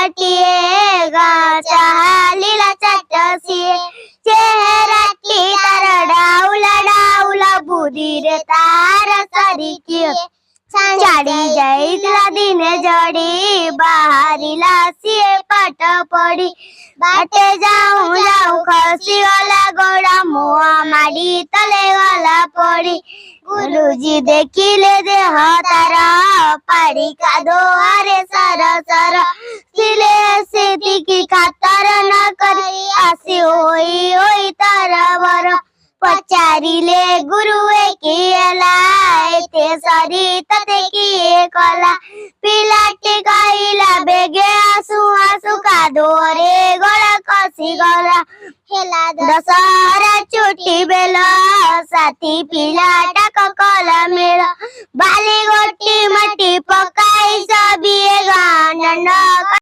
माटिए गाचा लीला चटसिए चेहरातली तार डाउला डाउला बुधीरे तार सरिकिए छाड़ी जाइला दिने जड़ी बाहरिला सिए पाठ पड़ी बाटे जाऊं जाऊं खसी गला गोड़ा मुआ माड़ी तले गला पड़ी गुरुजी देखिले देह तारा पाड़ी का दोहारे सर सर सिले सीधी की खातर न करी आसी होई होई तारा वर पचारिले गुरुए किएला एते सरी तते किए कला पिलाटी कहिला बेगे आसु आसु का दोरे गला कसी गला दशहरा छुट्टी बेला साथी पिला टाक कला मेला बाली गोटी मटी पकाई सबिए गांडन